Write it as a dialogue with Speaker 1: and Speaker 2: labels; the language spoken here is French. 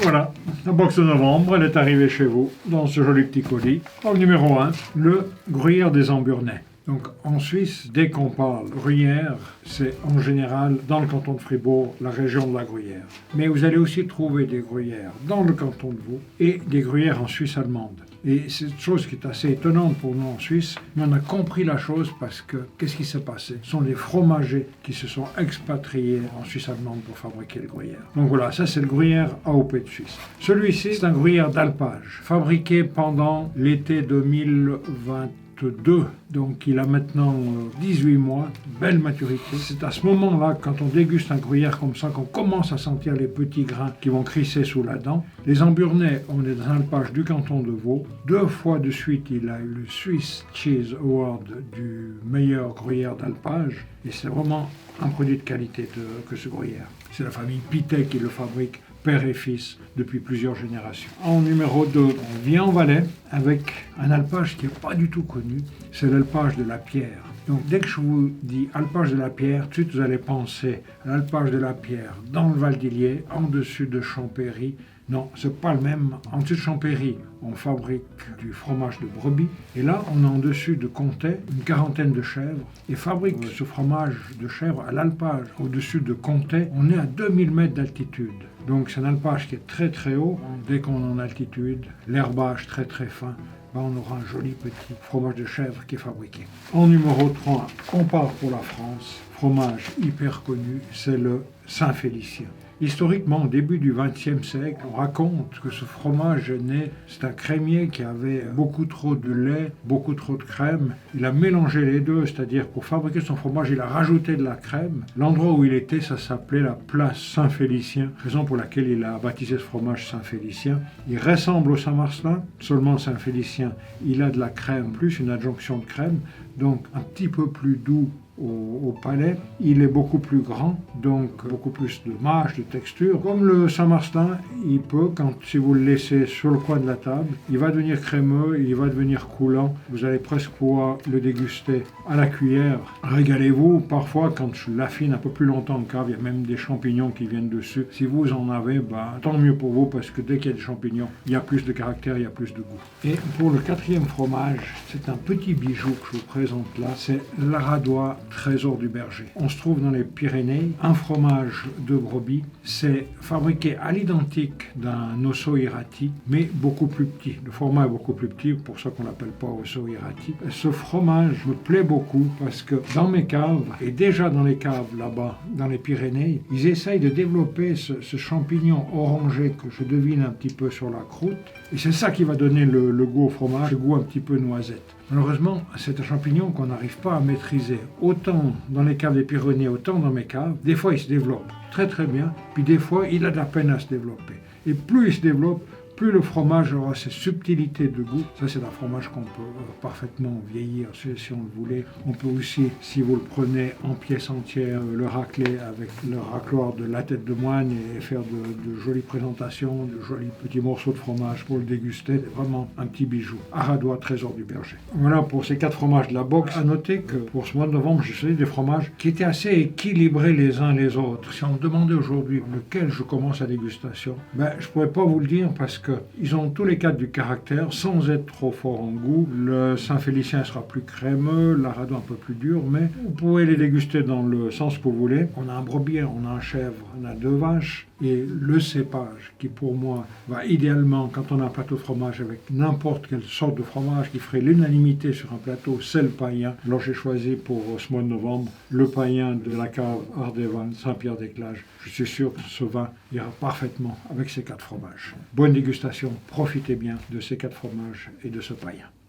Speaker 1: Voilà, la box de novembre, elle est arrivée chez vous dans ce joli petit colis. Alors, numéro 1, le gruyère des Emburnais. Donc en Suisse, dès qu'on parle gruyère, c'est en général dans le canton de Fribourg, la région de la Gruyère. Mais vous allez aussi trouver des gruyères dans le canton de Vaud et des gruyères en Suisse allemande. Et c'est une chose qui est assez étonnante pour nous en Suisse, mais on a compris la chose parce que qu'est-ce qui s'est passé? Ce sont les fromagers qui se sont expatriés en Suisse allemande pour fabriquer le gruyère. Donc voilà, ça c'est le gruyère AOP de Suisse. Celui-ci, c'est un gruyère d'alpage, fabriqué pendant l'été 2022. Donc il a maintenant 18 mois, belle maturité. C'est à ce moment-là, quand on déguste un gruyère comme ça, qu'on commence à sentir les petits grains qui vont crisser sous la dent. Les Emburnais, on est dans un alpage du canton de Vaud. 2 fois de suite, il a eu le Swiss Cheese Award du meilleur gruyère d'alpage. Et c'est vraiment un produit de qualité que ce gruyère. C'est la famille Pitet qui le fabrique, père et fils, depuis plusieurs générations. En numéro 2, on vient en Valais avec un alpage qui n'est pas du tout connu, c'est l'alpage de la Pierre. Donc dès que je vous dis alpage de la Pierre, tout de suite vous allez penser à l'alpage de la Pierre dans le Val d'Illier, en dessus de Champéry. Non, c'est pas le même. En dessus de Champéry, on fabrique du fromage de brebis. Et là, on a en dessus de Comté une quarantaine de chèvres et fabrique ce fromage de chèvre à l'alpage. Au-dessus de Comté, on est à 2000 mètres d'altitude. Donc c'est un alpage qui est très très haut. Dès qu'on est en altitude, l'herbage très très fin, on aura un joli petit fromage de chèvre qui est fabriqué. En numéro 3, on part pour la France. Fromage hyper connu, c'est le Saint-Félicien. Historiquement, au début du XXe siècle, on raconte que ce fromage est né, c'est un crémier qui avait beaucoup trop de lait, beaucoup trop de crème. Il a mélangé les deux, c'est-à-dire pour fabriquer son fromage, il a rajouté de la crème. L'endroit où il était, ça s'appelait la place Saint-Félicien, raison pour laquelle il a baptisé ce fromage Saint-Félicien. Il ressemble au Saint-Marcelin, seulement le Saint-Félicien, il a de la crème plus une adjonction de crème, donc un petit peu plus doux au palais. Il est beaucoup plus grand, donc beaucoup plus de mâche, de texture. Comme le Saint-Marcelin, il peut, si vous le laissez sur le coin de la table, il va devenir crémeux, il va devenir coulant. Vous allez presque pouvoir le déguster à la cuillère. Régalez-vous. Parfois, quand je l'affine un peu plus longtemps en cave, il y a même des champignons qui viennent dessus. Si vous en avez, tant mieux pour vous, parce que dès qu'il y a des champignons, il y a plus de caractère, il y a plus de goût. Et pour le 4e fromage, c'est un petit bijou que je vous présente là, c'est l'Aradois Trésor du Berger. On se trouve dans les Pyrénées, un fromage de brebis, c'est fabriqué à l'identique d'un osso irati, mais beaucoup plus petit. Le format est beaucoup plus petit, pour ça qu'on l'appelle pas osso irati. Ce fromage me plaît beaucoup parce que dans mes caves, et déjà dans les caves là-bas, dans les Pyrénées, ils essayent de développer ce champignon orangé que je devine un petit peu sur la croûte, et c'est ça qui va donner le goût au fromage, le goût un petit peu noisette. Malheureusement, c'est un champignon qu'on n'arrive pas à maîtriser. Autant dans les caves des Pyrénées, autant dans mes caves. Des fois, il se développe très très bien, puis des fois, il a de la peine à se développer. Et plus il se développe, plus le fromage aura ses subtilités de goût. Ça, c'est un fromage qu'on peut parfaitement vieillir si on le voulait. On peut aussi, si vous le prenez en pièces entières, le racler avec le racloir de la tête de moine et faire de jolies présentations, de jolis petits morceaux de fromage pour le déguster. C'est vraiment un petit bijou. Aradois, Trésor du Berger. Voilà pour ces 4 fromages de la box. À noter que pour ce mois de novembre, j'ai choisi des fromages qui étaient assez équilibrés les uns les autres. Si on me demandait aujourd'hui lequel je commence la dégustation, je ne pourrais pas vous le dire parce que ils ont tous les 4 du caractère, sans être trop fort en goût. Le Saint-Félicien sera plus crémeux, l'Aradois un peu plus dur, mais vous pouvez les déguster dans le sens que vous voulez. On a un brebis, on a un chèvre, on a 2 vaches, et le cépage qui pour moi va idéalement, quand on a un plateau de fromage avec n'importe quelle sorte de fromage qui ferait l'unanimité sur un plateau, c'est le païen. Alors j'ai choisi pour ce mois de novembre le païen de la cave Ardévan Saint-Pierre-d'Éclage. Je suis sûr que ce vin ira parfaitement avec ces 4 fromages. Bonne dégustation, profitez bien de ces 4 fromages et de ce païen.